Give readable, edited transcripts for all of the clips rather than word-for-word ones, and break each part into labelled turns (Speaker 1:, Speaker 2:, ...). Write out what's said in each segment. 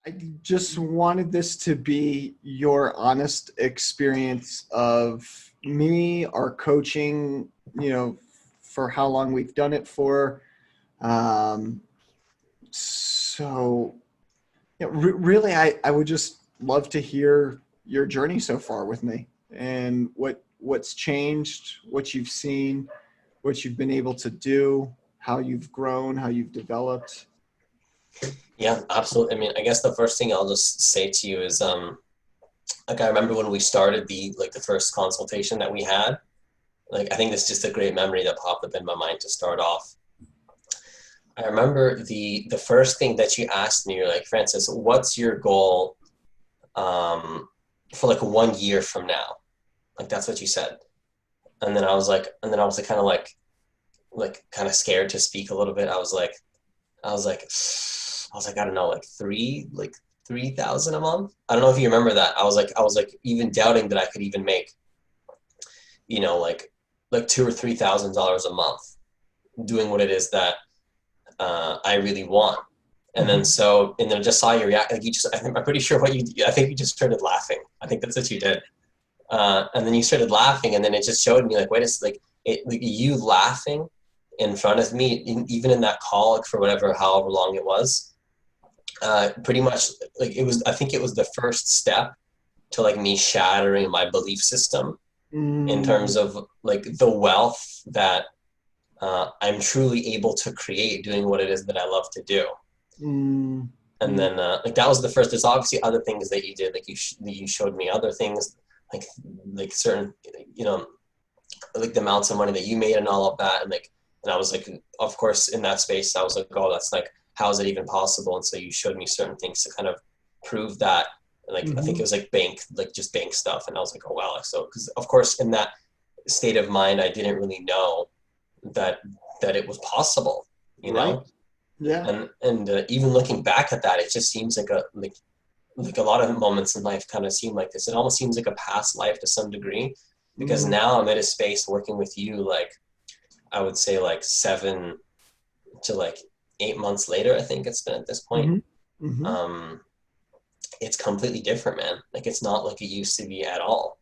Speaker 1: I just wanted this to be your honest experience of me, our coaching, for how long we've done it for. Um, so, really, I would just love to hear your journey so far with me and what's changed, what you've seen, what you've been able to do, how you've grown, how you've developed.
Speaker 2: Yeah, absolutely. I mean, I guess the first thing I'll just say to you is, like I remember when we started the first consultation that we had. Like I think it's just a great memory that popped up in my mind to start off. I remember the first thing that you asked me, you're like, Francis, what's your goal um, for like 1 year from now? Like that's what you said. And then I was like kind of kind of scared to speak a little bit. I was like, I don't know, like 3,000 a month. I don't know if you remember that. I was like even doubting that I could even make, you know, like $2,000 or $3,000 a month doing what it is that I really want.
Speaker 1: Mhm.
Speaker 2: And then I just saw your react. Like you just, I'm pretty sure I think you just started laughing. I think that's what you did. And then you started laughing, and then it just showed me like, wait a second, like you laughing in front of me, even in that call, like for whatever, however long it was. Pretty much, like it was. I think it was the first step to like me shattering my belief system in
Speaker 1: Mm,
Speaker 2: terms of like the wealth that I'm truly able to create doing what it is that I love to do.
Speaker 1: mm,
Speaker 2: And
Speaker 1: mm.
Speaker 2: then like that was the first. There's obviously other things that you did, like you showed me other things, like like certain, you know, like the amounts of money that you made and all of that, and I was like, of course, in that space, I was like, oh, that's like, how is it even possible? And so you showed me certain things to kind of prove that. And like I think it
Speaker 1: Mhm.
Speaker 2: was like just bank stuff, and I was like, oh wow, like so, because of course in that state of mind, I didn't really know that it was possible, you
Speaker 1: Right.
Speaker 2: know.
Speaker 1: Yeah.
Speaker 2: And even looking back at that, it just seems like a lot of moments in life kind of seem like this. It almost seems like a past life to some degree, because
Speaker 1: Mm,
Speaker 2: now I'm at a space working with you, like I would say like 7 to like 8 months later, I think it's been at this point.
Speaker 1: mhm, mhm.
Speaker 2: Um, it's completely different, man. Like it's not like it used to be at all.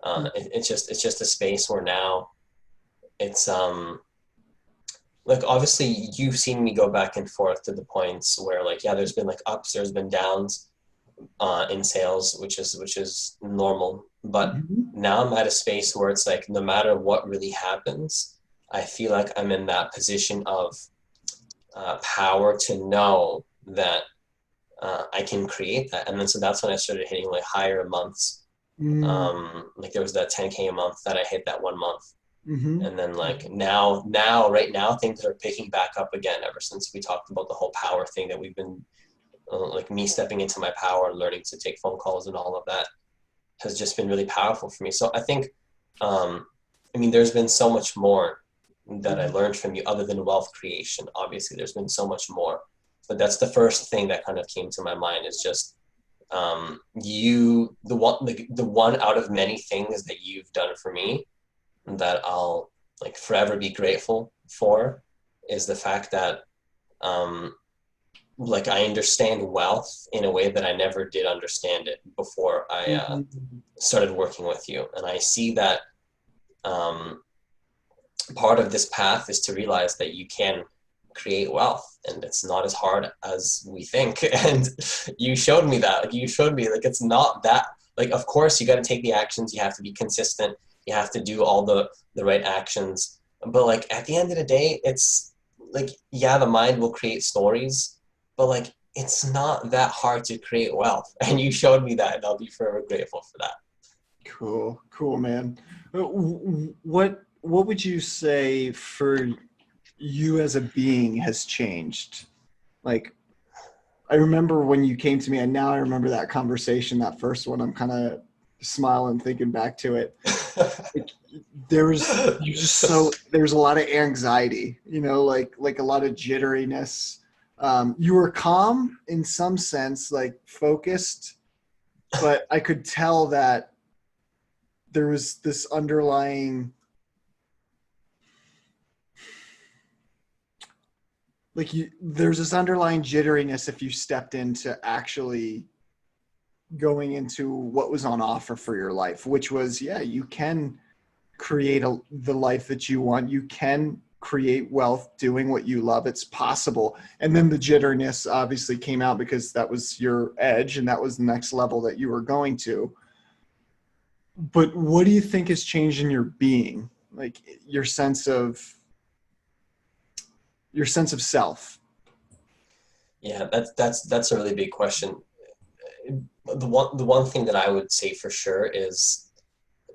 Speaker 2: It's just a space where now it's like obviously you've seen me go back and forth to the points where like yeah, there's been like ups, there's been downs in sales, which is normal. But
Speaker 1: Mhm.
Speaker 2: now I'm at a space where it's like no matter what really happens, I feel like I'm in that position of power to know that I can create that. And then so that's when I started hitting like higher months.
Speaker 1: Mm,
Speaker 2: Like there was that 10K a month that I hit that 1 month.
Speaker 1: mhm.
Speaker 2: And then like
Speaker 1: Mhm.
Speaker 2: right now, things are picking back up again ever since we talked about the whole power thing that we've been like me stepping into my power and learning to take phone calls and all of that has just been really powerful for me. So I think, um, I mean, there's been so much more that I
Speaker 1: Mhm.
Speaker 2: learned from you other than wealth creation. Obviously, there's been so much more, but that's the first thing that kind of came to my mind is just the one out of many things that you've done for me that I'll like forever be grateful for is the fact that um, like I understand wealth in a way that I never did understand it before I
Speaker 1: Mhm.
Speaker 2: started working with you, and I see that um, part of this path is to realize that you can create wealth and it's not as hard as we think. And you showed me that, like you showed me like it's not that, like of course you got to take the actions, you have to be consistent, you have to do all the right actions, but like at the end of the day it's like yeah, the mind will create stories, but like it's not that hard to create wealth. And you showed me that, and I'll be forever grateful for that.
Speaker 1: Cool. Cool, man. What would you say for you as a being has changed? Like, I remember when you came to me, and now I remember that conversation, that first one. I'm kind of smiling thinking back to it. Like, there's a lot of anxiety, like a lot of jitteriness. You were calm in some sense, like focused, but I could tell that there was this underlying like there's this underlying jitteriness if you stepped into actually going into what was on offer for your life, which was, yeah, you can create the life that you want. You can create wealth doing what you love. It's possible. And then the jitteriness obviously came out because that was your edge and that was the next level that you were going to. But what do you think has changed in your being? Like your sense of self?
Speaker 2: Yeah, that's a really big question. The one thing that I would say for sure is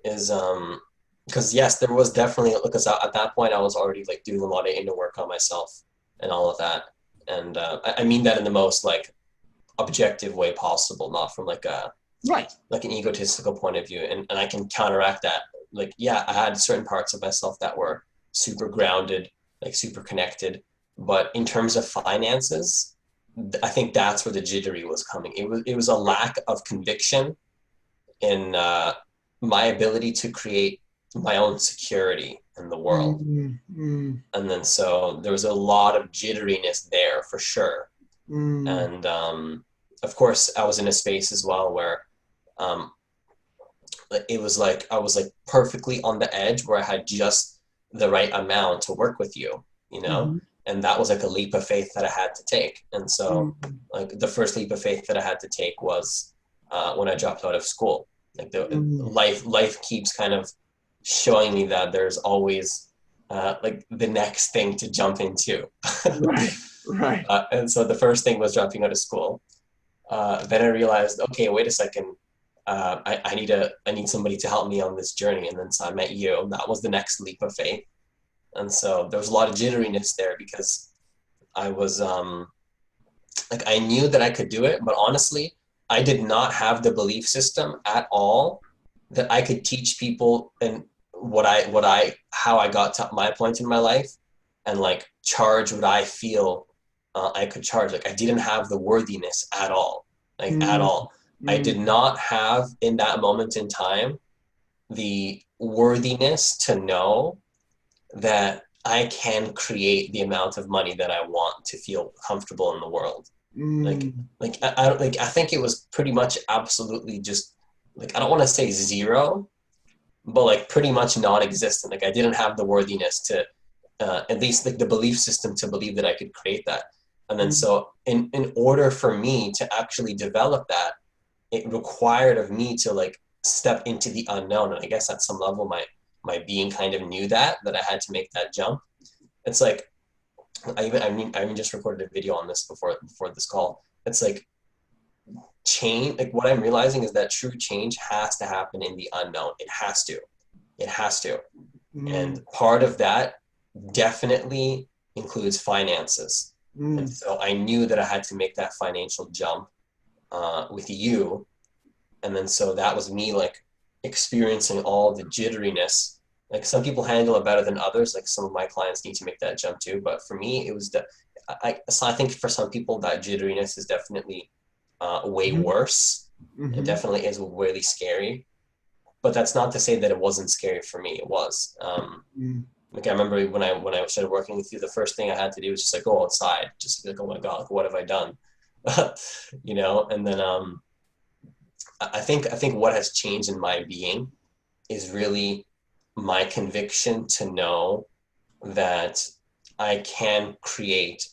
Speaker 2: because yes, there was definitely, because at that point I was already like doing a lot of inner work on myself and all of that, and I mean that in the most like objective way possible, not from like a
Speaker 1: Right.
Speaker 2: like an egotistical point of view, and I can counteract that. Like, yeah, I had certain parts of myself that were super grounded, like super connected, but in terms of finances, I think that's where the jittery was coming. It was a lack of conviction in my ability to create my own security in the world.
Speaker 1: Mm, mm,
Speaker 2: And then so there was a lot of jitteriness there for sure.
Speaker 1: mm,
Speaker 2: And of course, I was in a space as well where um, it was like I was like perfectly on the edge where I had just the right amount to work with you, you know?
Speaker 1: mhm,
Speaker 2: And that was like a leap of faith that I had to take. And so,
Speaker 1: mm,
Speaker 2: like, the first leap of faith that I had to take was when I dropped out of school. Like, the
Speaker 1: mm.
Speaker 2: life keeps kind of showing me that there's always like the next thing to jump into.
Speaker 1: Right. Right.
Speaker 2: And so the first thing was dropping out of school. Then I realized, okay, wait a second. I need somebody to help me on this journey. And then so I met you. And that was the next leap of faith. And so there was a lot of jitteriness there because I was like, I knew that I could do it, but honestly, I did not have the belief system at all that I could teach people and how I got to my point in my life and like charge what I feel I could charge. Like, I didn't have the worthiness at all, like at
Speaker 1: Mm,
Speaker 2: all. I
Speaker 1: mm,
Speaker 2: did not have in that moment in time the worthiness to know that I can create the amount of money that I want to feel comfortable in the world. Like,
Speaker 1: mm,
Speaker 2: I think it was pretty much absolutely just like, I don't want to say zero, but like pretty much non-existent. Like, I didn't have the worthiness to at least like the belief system to believe that I could create that. And then
Speaker 1: mm,
Speaker 2: so in order for me to actually develop that, it required of me to like step into the unknown. And I guess at some level my being kind of knew that I had to make that jump. It's like I even just recorded a video on this before this call. It's like change, like what I'm realizing is that true change has to happen in the unknown. It has to.
Speaker 1: mm,
Speaker 2: And part of that definitely includes finances. And
Speaker 1: mm,
Speaker 2: so I knew that I had to make that financial jump with you. And then so that was me like experiencing all the jitteriness. Like, some people handle it better than others. Like, some of my clients need to make that jump too. But for me, it was so I think for some people that jitteriness is definitely way
Speaker 1: mhm,
Speaker 2: worse. It
Speaker 1: mhm,
Speaker 2: definitely is really scary. But that's not to say that it wasn't scary for me. It was.
Speaker 1: mm,
Speaker 2: Like, I remember when I started working with you, the first thing I had to do was just like go outside, just like, oh my god, like, what have I done? You know. And then I think what has changed in my being is really my conviction to know that I can create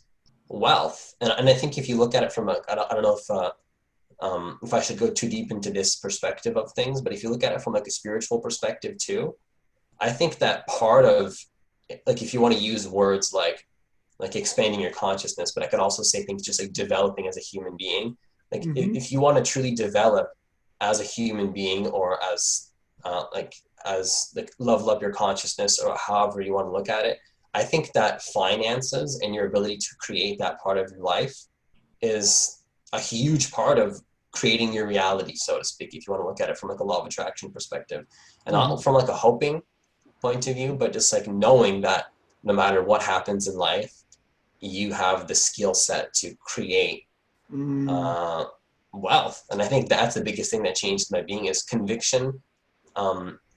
Speaker 2: wealth. And I think if you look at it from I don't know if I should go too deep into this perspective of things, but if you look at it from like a spiritual perspective too, I think that part of, like, if you want to use words like expanding your consciousness, but I could also say things just like developing as a human being. Like,
Speaker 1: mhm,
Speaker 2: if you want to truly develop as a human being, or like as like level up your consciousness, or however you want to look at it, I think that finances and your ability to create that part of your life is a huge part of creating your reality, so to speak, if you want to look at it from like a law of attraction perspective, and
Speaker 1: mhm,
Speaker 2: not from like a hoping point of view, but just like knowing that no matter what happens in life, you have the skill set to create
Speaker 1: mm,
Speaker 2: uh, wealth. And I think that's the biggest thing that changed my being is conviction.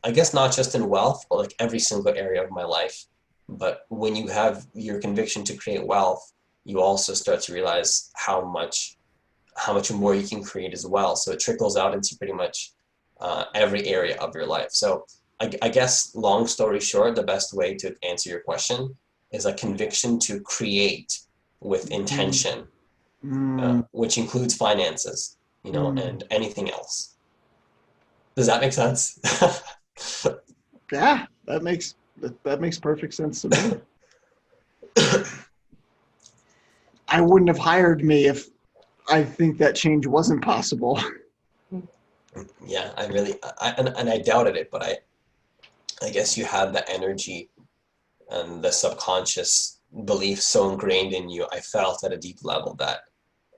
Speaker 2: I guess not just in wealth, but like every single area of my life. But when you have your conviction to create wealth, you also start to realize how much more you can create as well. So it trickles out into pretty much every area of your life. So I guess, long story short, the best way to answer your question is a conviction to create with intention,
Speaker 1: Mm,
Speaker 2: which includes finances,
Speaker 1: mm.
Speaker 2: and anything else. Does that make sense?
Speaker 1: Yeah, that makes perfect sense to me. I wouldn't have hired me if I think that change wasn't possible.
Speaker 2: Yeah, I really, and I doubted it, but I guess you had the energy and the subconscious belief so ingrained in you. I felt at a deep level that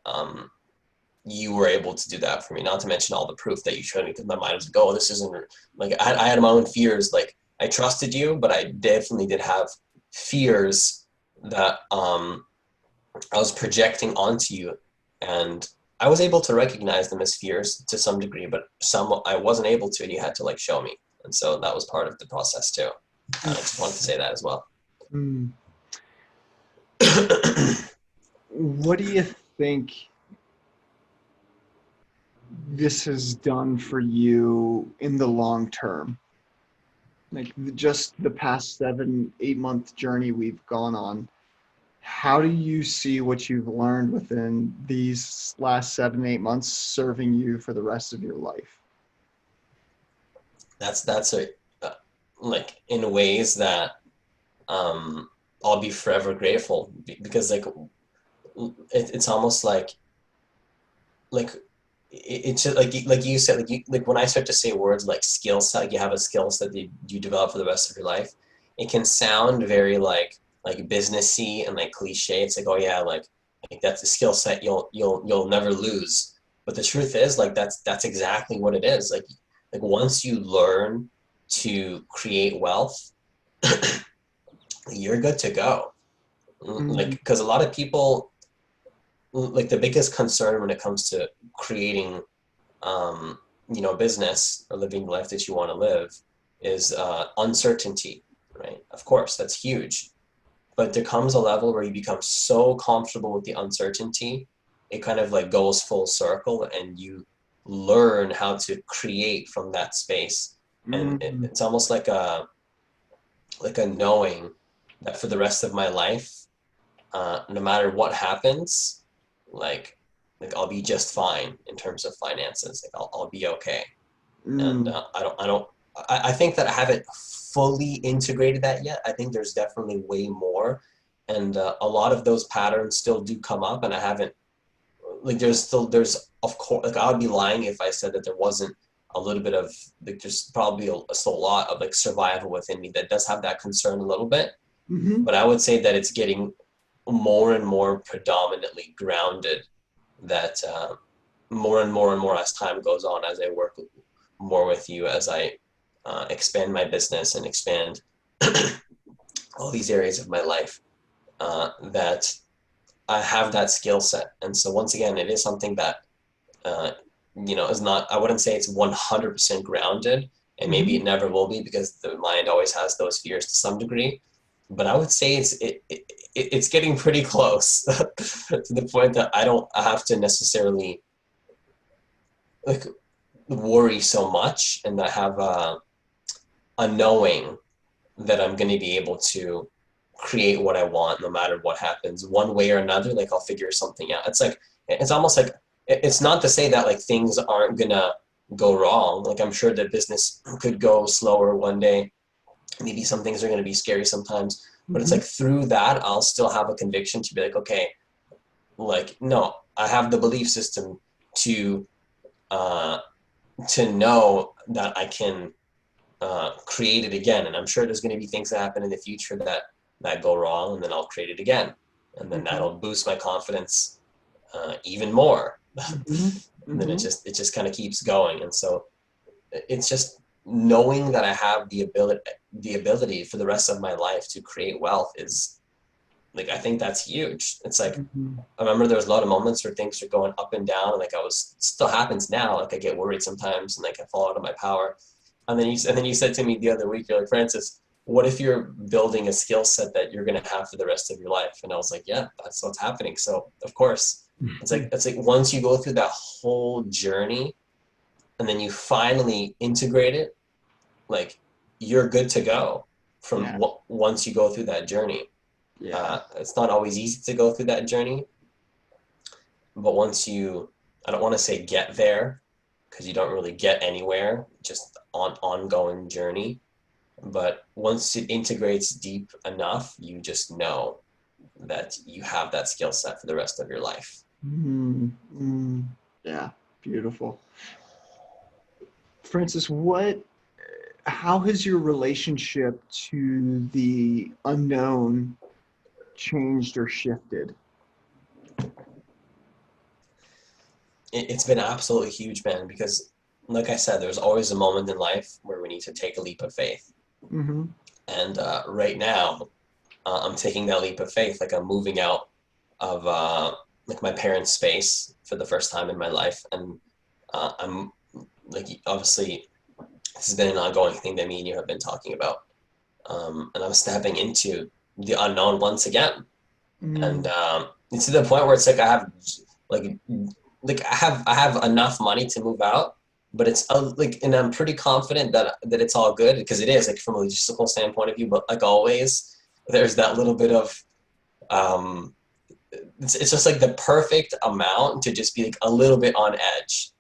Speaker 2: um, you were able to do that for me. Not to mention all the proof that you showed me, because my mind was like, "Oh, this isn't like." I had my own fears. Like, I trusted you, but I definitely did have fears that I was projecting onto you, and I was able to recognize them as fears to some degree, but some I wasn't able to, and you had to like show me, and so that was part of the process too. I just wanted to say that as well.
Speaker 1: Mm. What do you think this has done for you in the long term? Like just the past 7, 8 month journey we've gone on. How do you see what you've learned within these last 7, 8 months serving you for the rest of your life?
Speaker 2: That's a like, in ways that um, I'll be forever grateful, because like it's almost like it's just like you said, like when I start to say words like skill set, like you have a skill set that you develop for the rest of your life, it can sound very like businessy and like cliche. It's like, oh yeah, like that's a skill set you'll never lose. But the truth is, like, that's exactly what it is. Like once you learn to create wealth, you're good to go. Like,
Speaker 1: Mm,
Speaker 2: because a lot of people, like, the biggest concern when it comes to creating um, business or living the life that you want to live is uncertainty, right? Of course, that's huge. But there comes a level where you become so comfortable with the uncertainty, it kind of like goes full circle, and you learn how to create from that space. And
Speaker 1: mm,
Speaker 2: it's almost like a knowing that for the rest of my life, no matter what happens, like like I'll be just fine in terms of finances. Like I'll be okay. And
Speaker 1: mm,
Speaker 2: I think that I haven't fully integrated that yet. I think there's definitely way more, and a lot of those patterns still do come up, and I haven't, like, there's of course, like, I would be lying if I said that there wasn't a little bit of, like, there's probably still a lot of like survival within me that does have that concern a little bit,
Speaker 1: mhm,
Speaker 2: but I would say that it's getting more and more predominantly grounded, that more and more and more as time goes on, as I work more with you, as I expand my business and expand all these areas of my life, that I have that skill set. And so once again, it is something that uh, is not, I wouldn't say it's 100% grounded, and maybe
Speaker 1: mhm,
Speaker 2: it never will be, because the mind always has those fears to some degree. But I would say it's getting pretty close to the point that I have to necessarily like worry so much, and I have a knowing that I'm going to be able to create what I want no matter what happens, one way or another. Like, I'll figure something out. It's almost like, it's not to say that like things aren't gonna go wrong. Like, I'm sure that business could go slower one day. Maybe some things are going to be scary sometimes, but it's
Speaker 1: mhm,
Speaker 2: like through that, I'll still have a conviction to be like, okay, like, no, I have the belief system to uh, to know that I can create it again. And I'm sure there's going to be things that happen in the future that go wrong, and then I'll create it again, and then
Speaker 1: mhm,
Speaker 2: that'll boost my confidence even more.
Speaker 1: mhm,
Speaker 2: And then it
Speaker 1: mhm,
Speaker 2: just it just kind of keeps going. And so it's just knowing that I have the ability for the rest of my life to create wealth is, like, I think that's huge. It's like,
Speaker 1: mhm.
Speaker 2: I remember there was a lot of moments where things are going up and down, and like still happens now. Like, I get worried sometimes, and like I fall out of my power. And then you said to me the other week, you're like, Francis, what if you're building a skill set that you're going to have for the rest of your life? And I was like, yeah, that's what's happening. So of course, it's like once you go through that whole journey and then you finally integrate it, like you're good to go from
Speaker 1: Yeah.
Speaker 2: once you go through that journey.
Speaker 1: Yeah.
Speaker 2: It's not always easy to go through that journey, but once you, I don't want to say get there, because you don't really get anywhere, just on ongoing journey. But once it integrates deep enough, you just know that you have that skill set for the rest of your life.
Speaker 1: Mm, mm, yeah. Beautiful. Francis, how has your relationship to the unknown changed or shifted?
Speaker 2: It's been absolutely huge, man, because like I said, there's always a moment in life where we need to take a leap of faith.
Speaker 1: Mm-hmm.
Speaker 2: And right now, I'm taking that leap of faith. Like I'm moving out of like my parents' space for the first time in my life, and I'm like obviously this has been an ongoing thing that me and you have been talking about, and I'm stepping into the unknown once again, and
Speaker 1: Mm,
Speaker 2: it's to the point where it's like I have like I have enough money to move out, but it's like, and I'm pretty confident that it's all good because it is like from a logistical standpoint of view. But like always, there's that little bit of um, it's just like the perfect amount to just be like a little bit on edge,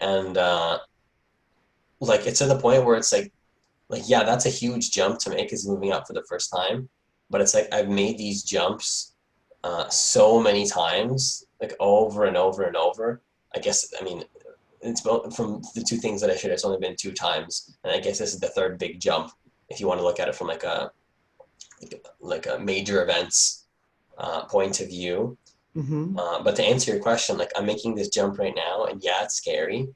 Speaker 2: and like it's to the point where it's like yeah, that's a huge jump to make is moving out for the first time, but it's like I've made these jumps so many times, like over and over and over. I guess I mean it's from the two things that I shared. It's only been two times, and I guess this is the third big jump if you want to look at it from like a major events point of view.
Speaker 1: mm-hmm.
Speaker 2: But to answer your question, like I'm making this jump right now, and yeah, it's scary,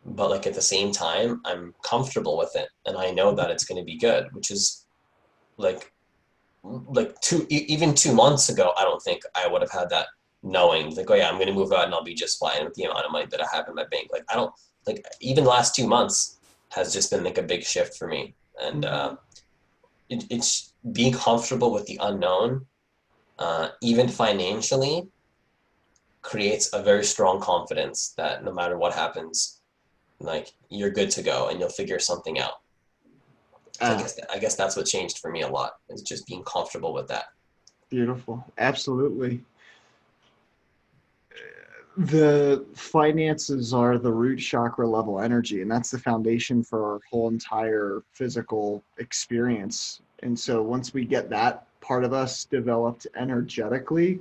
Speaker 2: but like at the same time, I'm comfortable with it, and I know that it's going to be good, which is like even 2 months ago, I don't think I would have had that knowing like, oh yeah, I'm going to move out and I'll be just fine with the amount of money that I have in my bank. Like I don't like even the last 2 months has just been like a big shift for me, and
Speaker 1: Mm-hmm.
Speaker 2: it's being comfortable with the unknown, even financially creates a very strong confidence that no matter what happens, like you're good to go and you'll figure something out. So
Speaker 1: Ah,
Speaker 2: I guess that's what changed for me a lot is just being comfortable with that.
Speaker 1: beautiful. Absolutely. The finances are the root chakra level energy, and that's the foundation for our whole entire physical experience. And so once we get that part of us developed energetically,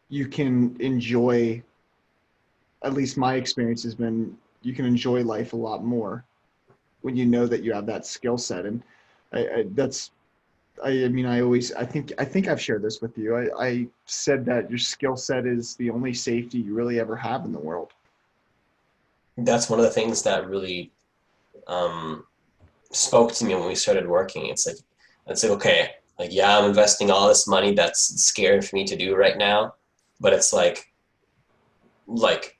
Speaker 1: you can enjoy, at least my experience has been, you can enjoy life a lot more when you know that you have that skill set. And that's, I mean, I think I've shared this with you. I said that your skill set is the only safety you really ever have in the world.
Speaker 2: That's one of the things that really um, spoke to me when we started working. It's like okay, like yeah, I'm investing all this money that's scary for me to do right now, but it's like like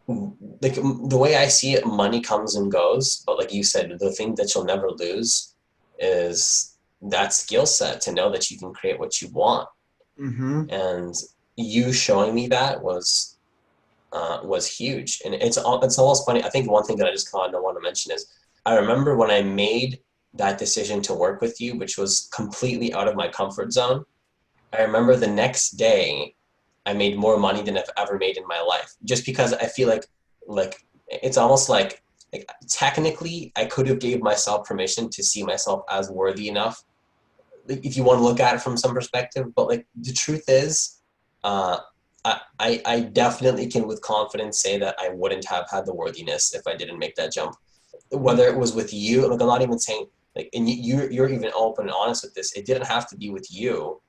Speaker 2: the way I see it, money comes and goes, but like you said, the thing that you'll never lose is that skill set to know that you can create what you want.
Speaker 1: Mm-hmm.
Speaker 2: And you showing me that was huge. And it's almost funny. I think one thing that I just kind of want to mention is I remember when I made that decision to work with you, which was completely out of my comfort zone. I remember the next day I made more money than I've ever made in my life, just because I feel like it's almost like technically I could have gave myself permission to see myself as worthy enough, like, if you want to look at it from some perspective. But like the truth is, uh, I definitely can with confidence say that I wouldn't have had the worthiness if I didn't make that jump. Whether it was with you, like I'm not even saying like, and you're even open and honest with this. It didn't have to be with you.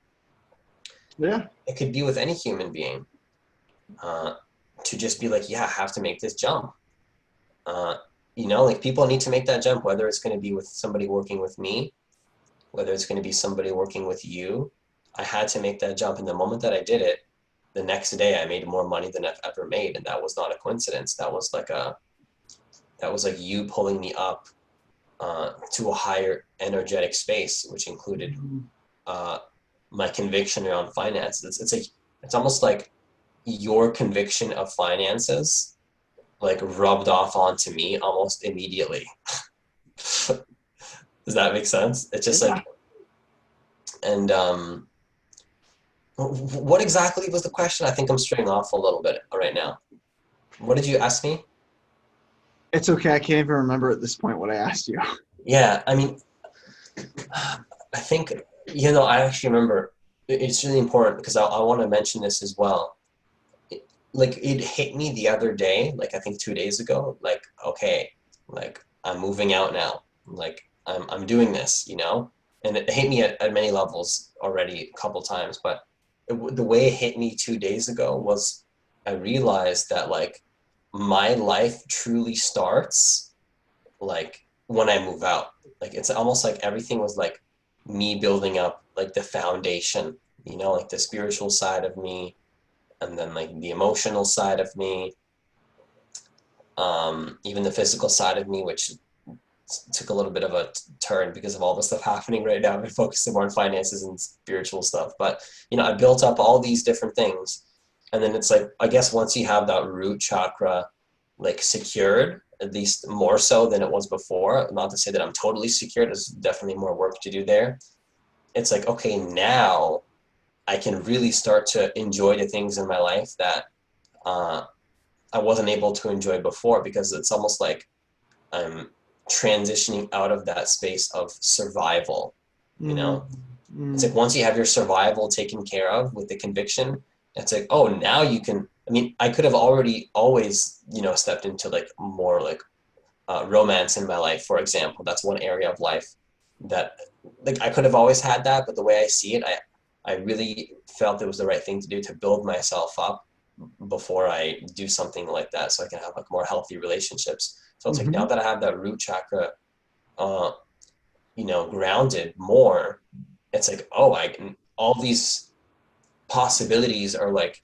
Speaker 1: Yeah.
Speaker 2: It could be with any human being. Uh, to just be like, yeah, I have to make this jump. Uh, like people need to make that jump, whether it's going to be with somebody working with me, whether it's going to be somebody working with you. I had to make that jump. And the moment that I did it, the next day I made more money than I've ever made. And that was not a coincidence. That was like you pulling me up to a higher energetic space, which included
Speaker 1: Mhm.
Speaker 2: uh, my conviction around finances. It's almost like your conviction of finances like rubbed off onto me almost immediately. Does that make sense? It's just
Speaker 1: Yeah.
Speaker 2: like, and what exactly was the question? I think I'm straying off a little bit right now. What did you ask me?
Speaker 1: It's okay. I can't even remember at this point what I asked you.
Speaker 2: Yeah, I mean, I think, I actually remember it's really important because I want to mention this as well. Like it hit me the other day, like I think 2 days ago, like, okay, like I'm moving out now. Like I'm doing this, And it hit me at many levels already a couple times, but the way it hit me 2 days ago was I realized that like my life truly starts like when I move out. Like it's almost like everything was like me building up like the foundation, like the spiritual side of me, and then like the emotional side of me, even the physical side of me, which took a little bit of a turn because of all the stuff happening right now. I've been focusing more on finances and spiritual stuff, but I built up all these different things, and then it's like I guess once you have that root chakra like secured, at least more so than it was before. Not to say that I'm totally secured. There's definitely more work to do there. It's like okay, now I can really start to enjoy the things in my life that uh, I wasn't able to enjoy before because it's almost like I'm transitioning out of that space of survival, you
Speaker 1: Mm,
Speaker 2: know? It's like
Speaker 1: mm,
Speaker 2: once you have your survival taken care of with the conviction, it's like, oh, now you can. I mean, I could have already always, stepped into like more like romance in my life, for example. That's one area of life that like I could have always had that, but the way I see it, I really felt it was the right thing to do to build myself up before I do something like that so I can have like more healthy relationships. So it's like now
Speaker 1: mhm,
Speaker 2: that I have that root chakra uh, grounded more, it's like, oh, I can all these possibilities are like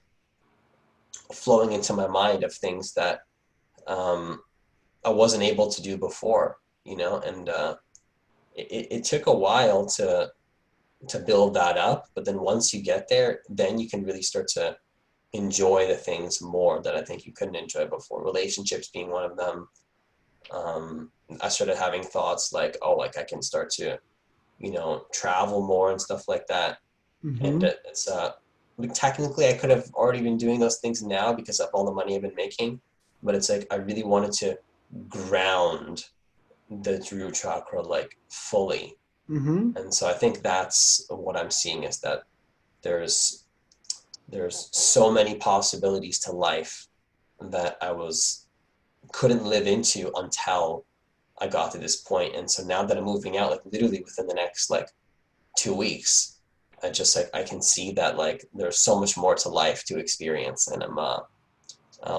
Speaker 2: flowing into my mind of things that um, I wasn't able to do before, and it took a while to build that up, but then once you get there, then you can really start to enjoy the things more that I think you couldn't enjoy before. Relationships being one of them. I started having thoughts like, oh, like I can start to, travel more and stuff like that. And
Speaker 1: mhm.
Speaker 2: it's like technically I could have already been doing those things now because of all the money I've been making, but it's like I really wanted to ground the root chakra like fully.
Speaker 1: Mhm.
Speaker 2: And so I think that's what I'm seeing is that there's there's so many possibilities to life that I was couldn't live into until I got to this point. And so now that I'm moving out, like literally within the next like 2 weeks, I just like I can see that like there's so much more to life to experience, and I'm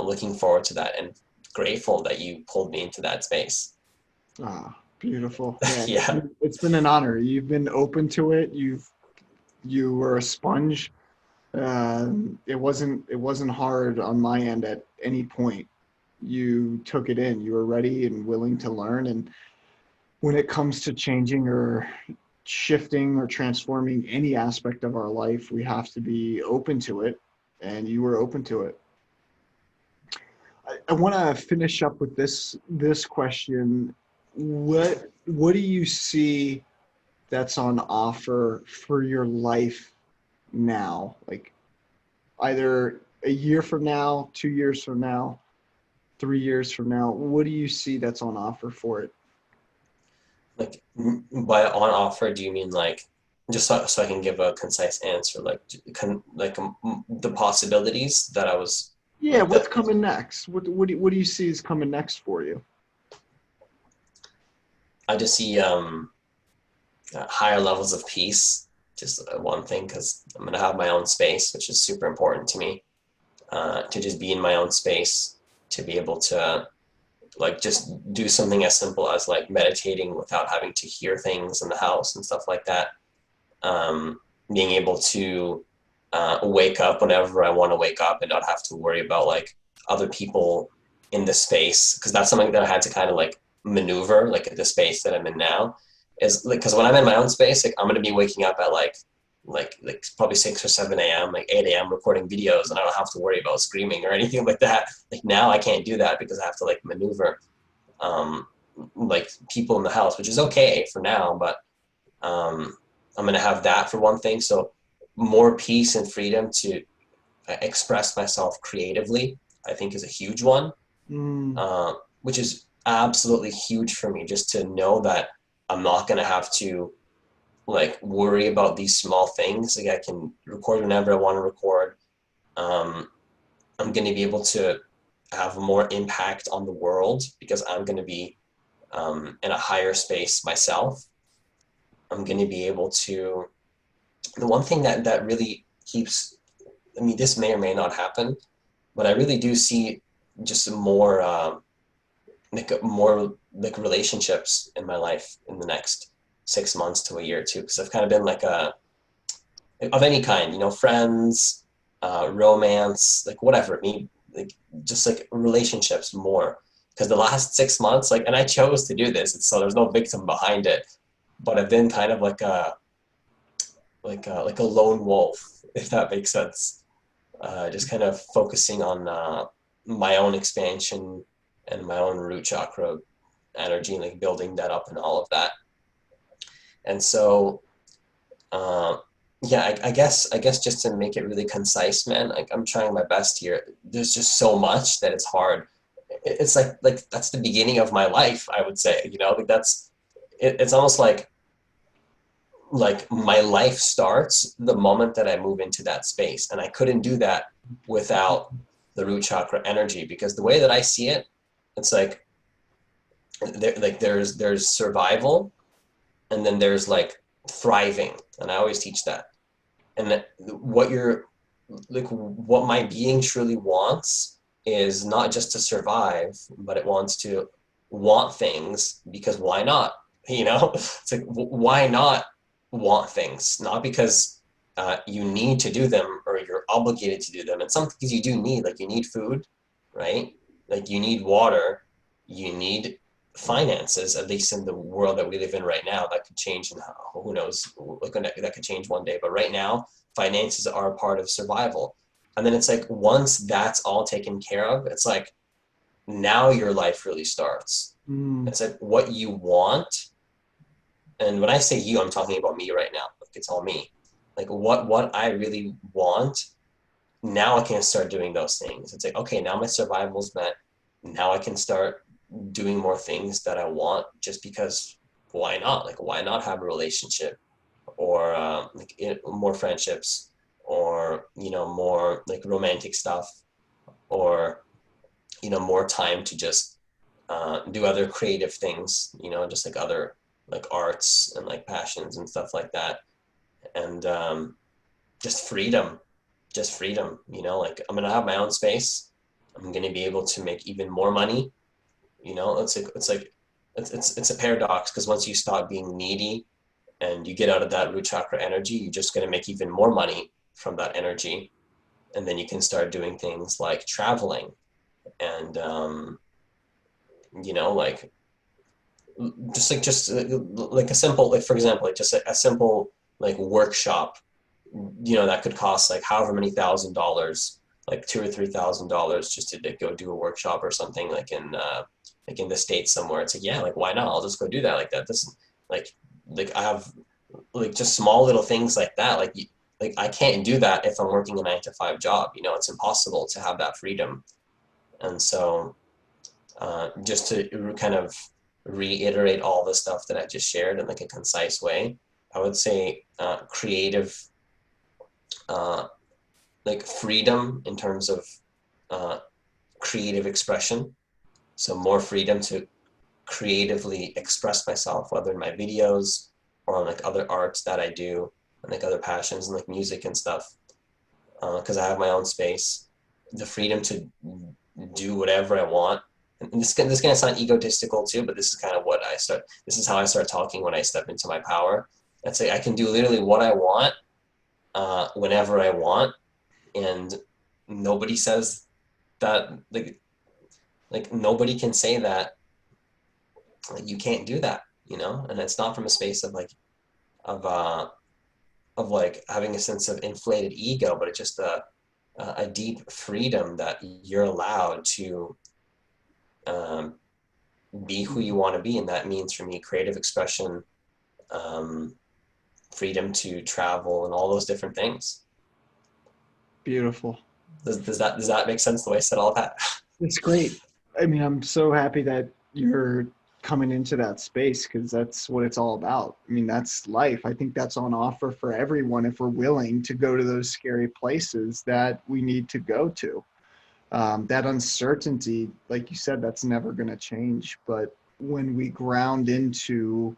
Speaker 2: looking forward to that and grateful that you pulled me into that space.
Speaker 1: Ah, beautiful. Yeah,
Speaker 2: Yeah,
Speaker 1: it's been an honor. You've been open to it. You were a sponge. It wasn't hard on my end at any point. You took it in. You were ready and willing to learn. And when it comes to changing or shifting or transforming any aspect of our life, we have to be open to it. And you were open to it. I want to finish up with this question. What do you see that's on offer for your life now? Like either a year from now, 2 years from now, 3 years from now, what do you see that's on offer for it?
Speaker 2: like by on offer, do you mean like just so I can give a concise answer, like the possibilities that I was
Speaker 1: Yeah,
Speaker 2: like
Speaker 1: what's
Speaker 2: that
Speaker 1: coming next? What do you see is coming next for you?
Speaker 2: I just see higher levels of peace. Just one thing, because I'm gonna have my own space, which is super important to me. To just be in my own space, to be able to like just do something as simple as like meditating without having to hear things in the house and stuff like that. Um, Being able to wake up whenever I want to wake up and not have to worry about like other people in the space, because that's something that I had to kind of like maneuver like at the space that I'm in now is like, because when I'm in my own space, like I'm going to be waking up at like probably 6 or 7 a.m., like 8 a.m. recording videos, and I don't have to worry about screaming or anything like that. Like now I can't do that because I have to like maneuver like people in the house, which is okay for now, but I'm going to have that for one thing. So more peace and freedom to express myself creatively, I think, is a huge one,
Speaker 1: Mm.
Speaker 2: which is absolutely huge for me, just to know that I'm not going to have to like worry about these small things. Like I can record whenever I want to record. Um, I'm going to be able to have more impact on the world because I'm going to be in a higher space myself. I'm going to be able to. The one thing that really keeps. I mean, this may or may not happen, but I really do see just more more like relationships in my life in the next 6 months to a year too, because I've kind of been like a of any kind, you know, friends, romance, like whatever. I mean, like just like relationships more. Because the last 6 months, like, and I chose to do this, so there's no victim behind it. But I've been kind of like a lone wolf, if that makes sense. Just kind of focusing on my own expansion and my own root chakra energy, and like building that up and all of that. And so uh, yeah, I guess just to make it really concise, man, like I'm trying my best here. There's just so much that it's hard. It's like that's the beginning of my life, I would say, you know, like that's it's almost like my life starts the moment that I move into that space. And I couldn't do that without the root chakra energy, because the way that I see it, it's like there's survival, and then there's like thriving. And I always teach that. And that what you're like what my being truly wants is not just to survive, but it wants to want things, because why not? You know, it's like why not want things? Not because you need to do them or you're obligated to do them. And some things you do need, like you need food, right? Like you need water, you need finances, at least in the world that we live in right now. That could change, and who knows, like that could change one day. But right now, finances are a part of survival. And then it's like once that's all taken care of, it's like now your life really starts.
Speaker 1: Mm.
Speaker 2: It's like what you want. And when I say you, I'm talking about me right now. Like it's all me. Like what I really want, now I can start doing those things. It's like, okay, now my survival's met. Now I can start doing more things that I want, just because why not? Like why not have a relationship, or like more friendships, or more like romantic stuff, or more time to just do other creative things, just like other like arts and like passions and stuff like that. And just freedom, like I'm gonna have my own space. I'm gonna be able to make even more money. It's a paradox, because once you stop being needy and you get out of that root chakra energy, you're just going to make even more money from that energy. And then you can start doing things like traveling and, like just like a simple, like for example, like just a simple like workshop, that could cost like however many $1,000, like $2,000 or $3,000, just to like, go do a workshop or something, like in the States somewhere. It's like, yeah, like why not? I'll just go do that. Like that. This like I have like just small little things like that. Like I can't do that if I'm working a 9 to 5 job. It's impossible to have that freedom. And so just to kind of reiterate all the stuff that I just shared in like a concise way, I would say creative, uh, like freedom in terms of uh, creative expression. So more freedom to creatively express myself, whether in my videos or on like other arts that I do, and like other passions and like music and stuff. Because I have my own space, the freedom to do whatever I want. And this gonna sound egotistical too, but this is kind of what I start. This is how I start talking when I step into my power. I'd say I can do literally what I want, whenever I want, and nobody says that. Like nobody can say that like you can't do that, and it's not from a space of like of uh of like having a sense of inflated ego, but it's just a deep freedom that you're allowed to um, be who you want to be. And that means for me creative expression, um, freedom to travel, and all those different things.
Speaker 1: Beautiful.
Speaker 2: Does that make sense the way I said all that?
Speaker 1: It's great. I mean, I'm so happy that you're coming into that space because that's what it's all about. I mean, that's life. I think that's on offer for everyone if we're willing to go to those scary places that we need to go to. That uncertainty, like you said, that's never going to change. But when we ground into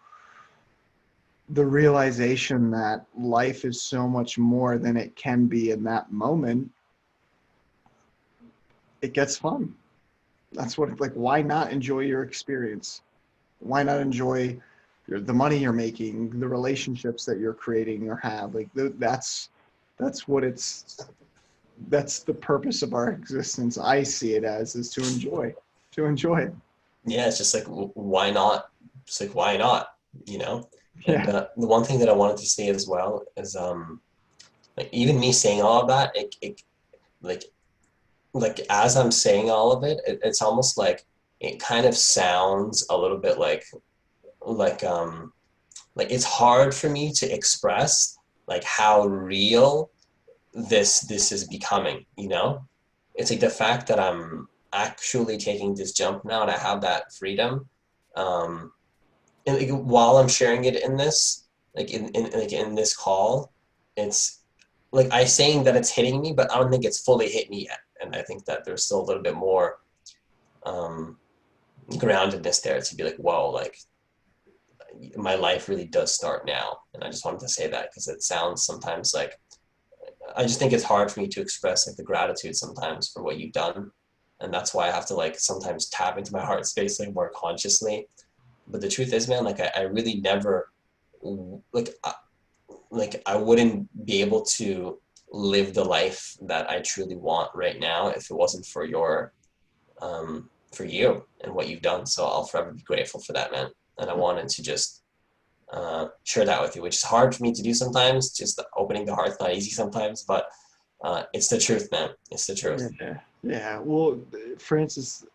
Speaker 1: the realization that life is so much more than it can be in that moment, it gets fun. That's what, like, why not enjoy your experience? Why not enjoy the money you're making, the relationships that you're creating or have? Like, that's what that's the purpose of our existence. I see it as is to enjoy it.
Speaker 2: Yeah, it's just like why not? It's like why not? You know. And
Speaker 1: Yeah.
Speaker 2: the one thing that I wanted to say as well is like even me saying all of that, it like as I'm saying all of it, it's almost like it kind of sounds a little bit like it's hard for me to express like how real this is becoming, it's like the fact that I'm actually taking this jump now and I have that freedom, um and like, while I'm sharing it in this, like in this call, it's like I saying that it's hitting me, but I don't think it's fully hit me yet, and I think that there's still a little bit more um groundedness there to be like, whoa, like my life really does start now. And I just wanted to say that because it sounds sometimes like I just think it's hard for me to express like the gratitude sometimes for what you've done. And that's why I have to like sometimes tap into my heart space like more consciously. But the truth is, man, like I really never like I wouldn't be able to live the life that I truly want right now if it wasn't for you and what you've done. So I'll forever be grateful for that, man. And I wanted to just share that with you, which is hard for me to do sometimes. Just opening the heart's not easy sometimes, but it's the truth, man. It's the truth.
Speaker 1: Yeah. Yeah. Well, Francis,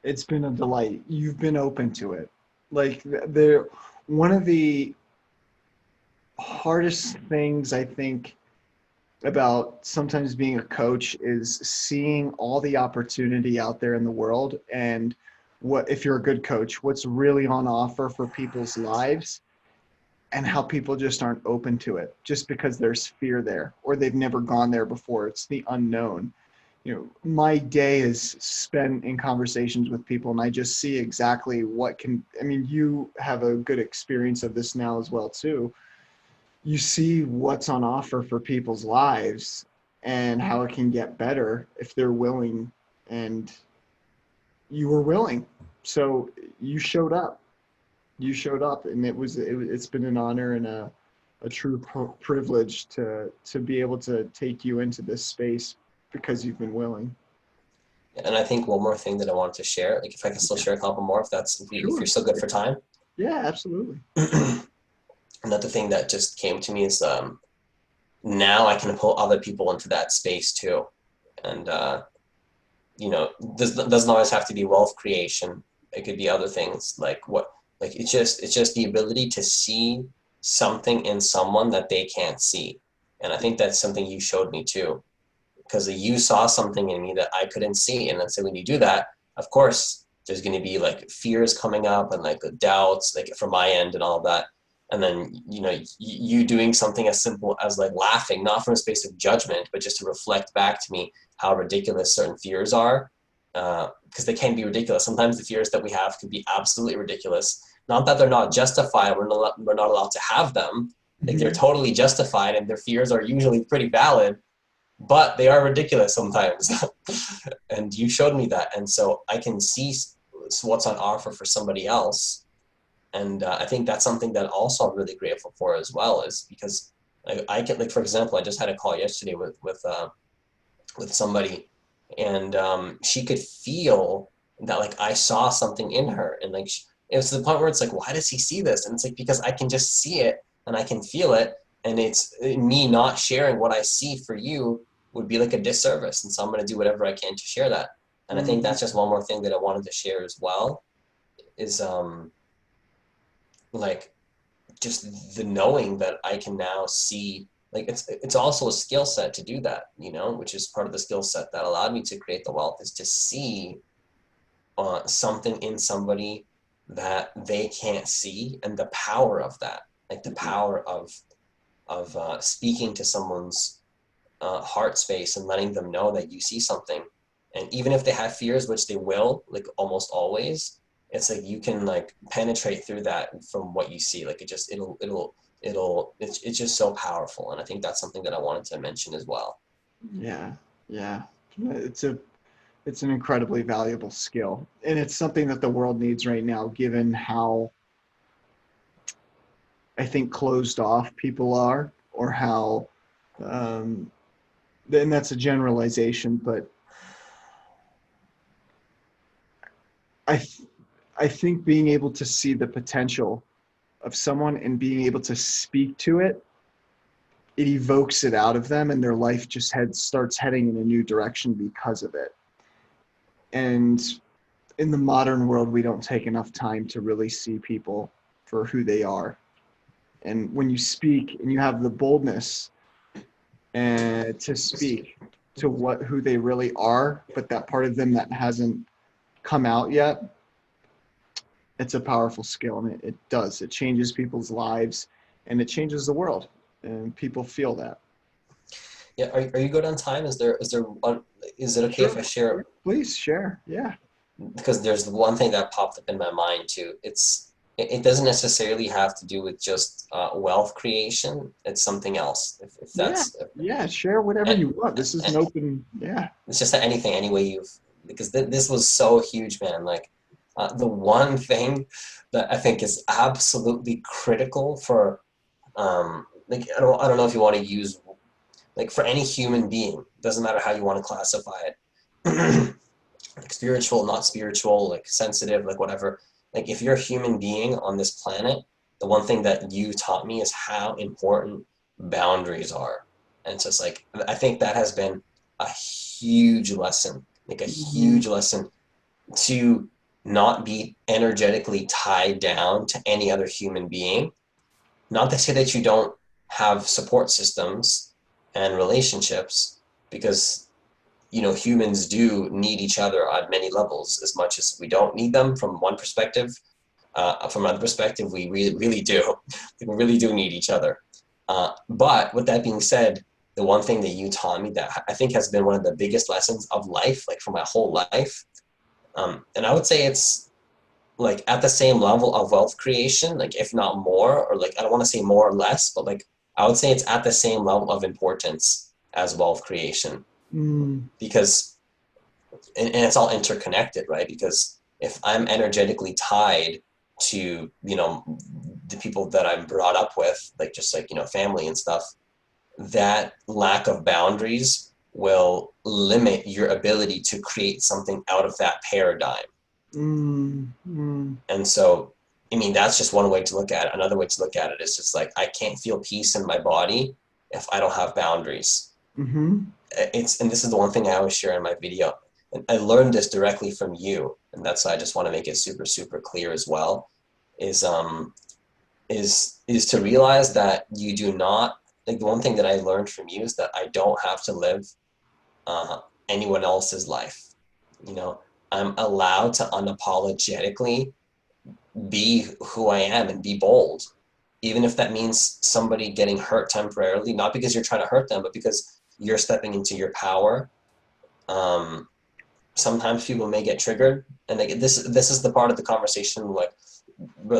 Speaker 1: it's been a delight. You've been open to it. Like there, one of the hardest things I think about sometimes being a coach is seeing all the opportunity out there in the world and what, if you're a good coach, what's really on offer for people's lives and how people just aren't open to it just because there's fear there or they've never gone there before. It's the unknown. My day is spent in conversations with people and I just see exactly what can, I mean, you have a good experience of this now as well too. You see what's on offer for people's lives and how it can get better if they're willing, and you were willing. So you showed up and it's been an honor and a true privilege to be able to take you into this space because you've been willing.
Speaker 2: And I think one more thing that I wanted to share, like if I can still share a couple more, if you're
Speaker 1: Sure.
Speaker 2: still good for time.
Speaker 1: Yeah, absolutely.
Speaker 2: Another thing that just came to me is now I can pull other people into that space too. And this doesn't always have to be wealth creation. It could be other things like it's just the ability to see something in someone that they can't see. And I think that's something you showed me too, because you saw something in me that I couldn't see. And then so when you do that, of course, there's going to be like fears coming up and like the doubts, like from my end and all of that. And then, you doing something as simple as like laughing, not from a space of judgment, but just to reflect back to me how ridiculous certain fears are. Because they can be ridiculous. Sometimes the fears that we have can be absolutely ridiculous. Not that they're not justified. We're not allowed to have them. Like they're
Speaker 1: Mhm.
Speaker 2: totally justified and their fears are usually pretty valid, but they are ridiculous sometimes. And you showed me that. And so I can see what's on offer for somebody else. And I think that's something that also I'm really grateful for as well, is because I can, like, for example, I just had a call yesterday with somebody, and she could feel that like I saw something in her, and it was to the point where it's like, why does he see this? And it's like, because I can just see it and I can feel it, and it's me not sharing what I see for you would be like a disservice. And so I'm going to do whatever I can to share that. And I think
Speaker 1: Mm,
Speaker 2: that's just one more thing that I wanted to share as well is like just the knowing that I can now see, like it's also a skill set to do that, you know, which is part of the skill set that allowed me to create the wealth, is to see something in somebody that they can't see, and the power of that, like the power of speaking to someone's heart space and letting them know that you see something. And even if they have fears, which they will, like almost always, it's like you can like penetrate through that from what you see. Like it's just so powerful. And I think that's something that I wanted to mention as well.
Speaker 1: yeah, yeah. It's an incredibly valuable skill, and it's something that the world needs right now, given how I think closed off people are, or how, um, and that's a generalization, but I, th- I think being able to see the potential of someone and being able to speak to it, it evokes it out of them, and their life just starts heading in a new direction because of it. And in the modern world, we don't take enough time to really see people for who they are. And when you speak and you have the boldness to speak to who they really are, but that part of them that hasn't come out yet, it's a powerful skill, and it changes people's lives, and it changes the world, and people feel that.
Speaker 2: Yeah, are you good on time? Is it okay if I
Speaker 1: Sure.
Speaker 2: share?
Speaker 1: Please share. Yeah.
Speaker 2: Because there's one thing that popped up in my mind too. It doesn't necessarily have to do with just wealth creation. It's something else. If
Speaker 1: Yeah.
Speaker 2: that's
Speaker 1: Yeah. Share whatever
Speaker 2: and,
Speaker 1: you want. This is an
Speaker 2: and
Speaker 1: open. Yeah.
Speaker 2: it's just anything anyway because this was so huge, man. Like the one thing that I think is absolutely critical for like I don't know if you want to use like for any human being, doesn't matter how you want to classify it. Like spiritual, not spiritual, like sensitive, like whatever. Like if you're a human being on this planet, the one thing that you taught me is how important boundaries are. And it's just like I think that has been a huge lesson, like a
Speaker 1: Mhm.
Speaker 2: huge lesson to not be energetically tied down to any other human being. Not to say that you don't have support systems and relationships, because humans do need each other on many levels. As much as we don't need them from one perspective, from another perspective, we really do. We really do need each other. But with that being said, the one thing that you taught me that I think has been one of the biggest lessons of life, like for my whole life, and I would say it's like at the same level of wealth creation, like if not more, or like I don't want to say more or less, but like I would say it's at the same level of importance as wealth creation,
Speaker 1: Mm,
Speaker 2: because and it's all interconnected, right? Because if I'm energetically tied to the people that I'm brought up with, like just like family and stuff, that lack of boundaries will limit your ability to create something out of that paradigm.
Speaker 1: mm.
Speaker 2: And so I mean that's just one way to look at it. Another way to look at it is just like I can't feel peace in my body if I don't have boundaries.
Speaker 1: Mhm.
Speaker 2: And this is the one thing I always share in my video. And I learned this directly from you, and that's why I just want to make it super, super clear as well. Is is to realize that you do not, like the one thing that I learned from you is that I don't have to live uh, anyone else's life. You know, I'm allowed to unapologetically be who I am and be bold, even if that means somebody getting hurt temporarily, not because you're trying to hurt them, but because you're stepping into your power. um, Sometimes people may get triggered, and this is the part of the conversation like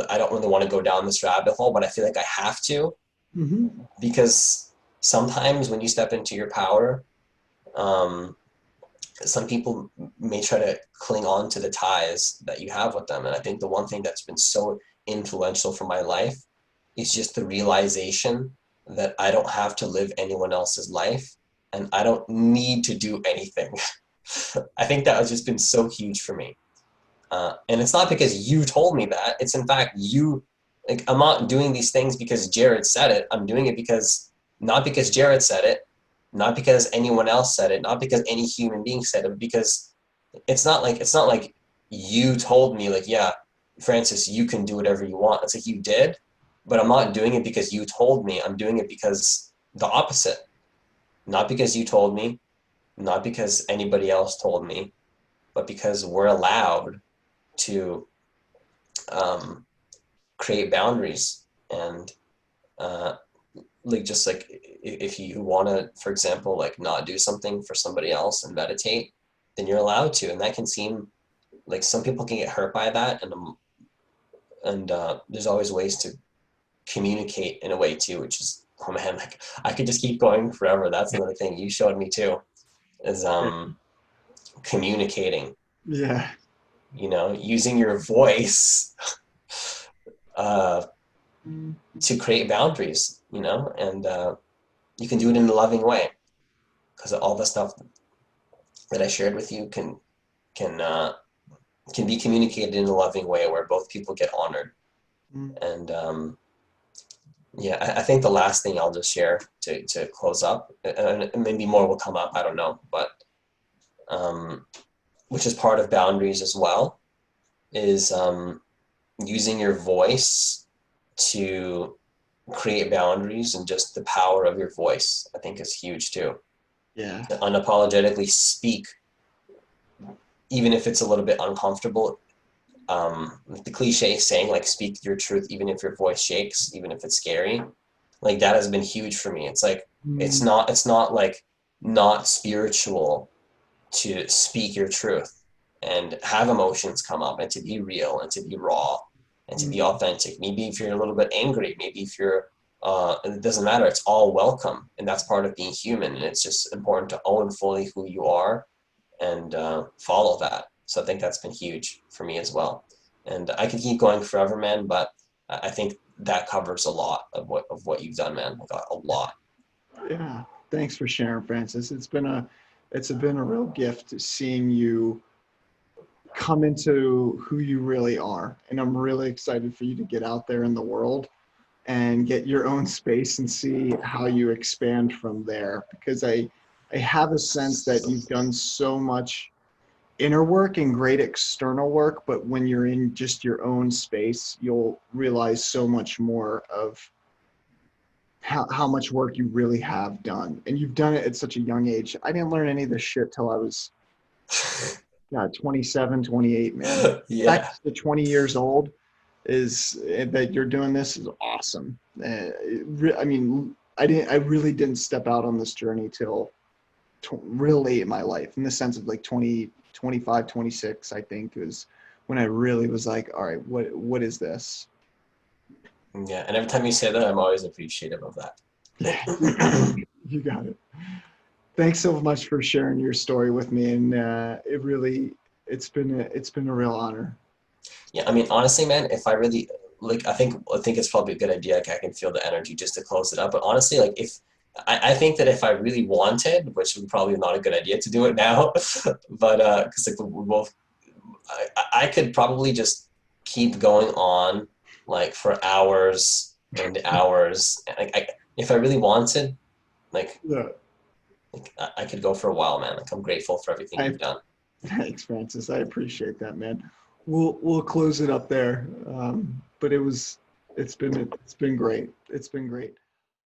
Speaker 2: I don't really want to go down this rabbit hole, but I feel like I have to,
Speaker 1: Mhm.
Speaker 2: because sometimes when you step into your power, um, some people may try to cling on to the ties that you have with them. And I think the one thing that's been so influential for my life is just the realization that I don't have to live anyone else's life, and I don't need to do anything. I think that has just been so huge for me. And it's not because you told me that. It's in fact you. Like, I'm not doing these things because Jared said it. I'm doing it because, not because Jared said it, not because anyone else said it, not because any human being said it, because it's not like you told me, like, yeah, Francis, you can do whatever you want. It's like you did, but I'm not doing it because you told me. I'm doing it because the opposite. Not because you told me, not because anybody else told me, but because we're allowed to um, create boundaries. And uh, like, just like, if you want to, for example, like, not do something for somebody else and meditate, then you're allowed to. And that can seem like some people can get hurt by that. And there's always ways to communicate in a way too, which is, oh man, like, I could just keep going forever. That's another thing you showed me too, is communicating,
Speaker 1: Yeah.
Speaker 2: using your voice uh, to create boundaries, and you can do it in a loving way, because all the stuff that I shared with you can can be communicated in a loving way where both people get honored.
Speaker 1: Mm.
Speaker 2: And yeah, I think the last thing I'll just share to close up, and maybe more will come up, I don't know, but which is part of boundaries as well, is using your voice to create boundaries. And just the power of your voice, I think, is huge too.
Speaker 1: Yeah.
Speaker 2: To unapologetically speak, even if it's a little bit uncomfortable. The cliche saying, like, speak your truth even if your voice shakes, even if it's scary. Like, that has been huge for me. It's like, it's
Speaker 1: Mm.
Speaker 2: not like not spiritual to speak your truth and have emotions come up, and to be real and to be raw and to be
Speaker 1: Mm.
Speaker 2: authentic. Maybe if you're a little bit angry, maybe if you're it doesn't matter. It's all welcome, and that's part of being human. And it's just important to own fully who you are and follow that. So I think that's been huge for me as well. And I could keep going forever, man, but I think that covers a lot of what you've done, man. Like, a lot.
Speaker 1: Yeah. Thanks for sharing, Francis. It's been a real gift seeing you come into who you really are. And I'm really excited for you to get out there in the world and get your own space and see how you expand from there. Because I have a sense that you've done so much inner work and great external work, but when you're in just your own space, you'll realize so much more of how much work you really have done. And you've done it at such a young age. I didn't learn any of this shit till I was, yeah, 27, 28, man. The
Speaker 2: Yeah.
Speaker 1: fact that 20 years old is that you're doing this is awesome. I mean, I really didn't step out on this journey till real late in my life, in the sense of like 20, 25, 26, I think, is when I really was like, all right, what is this?
Speaker 2: Yeah. And every time you say that, I'm always appreciative of that.
Speaker 1: Yeah, you got it. You got it. Thanks so much for sharing your story with me, and it's been a real honor.
Speaker 2: Yeah, I mean, honestly, man, if I really, like, I think it's probably a good idea. Like, I can feel the energy just to close it up. But honestly, like, if I think that if I really wanted, which would probably not a good idea to do it now, but because, like, we're both, I could probably just keep going on, like, for hours and hours. Like, if I really wanted, like,
Speaker 1: Yeah.
Speaker 2: I could go for a while, man. Like, I'm grateful for everything
Speaker 1: I
Speaker 2: you've done.
Speaker 1: Thanks, Francis. I appreciate that, man. We'll close it up there. But it's been great. It's been great.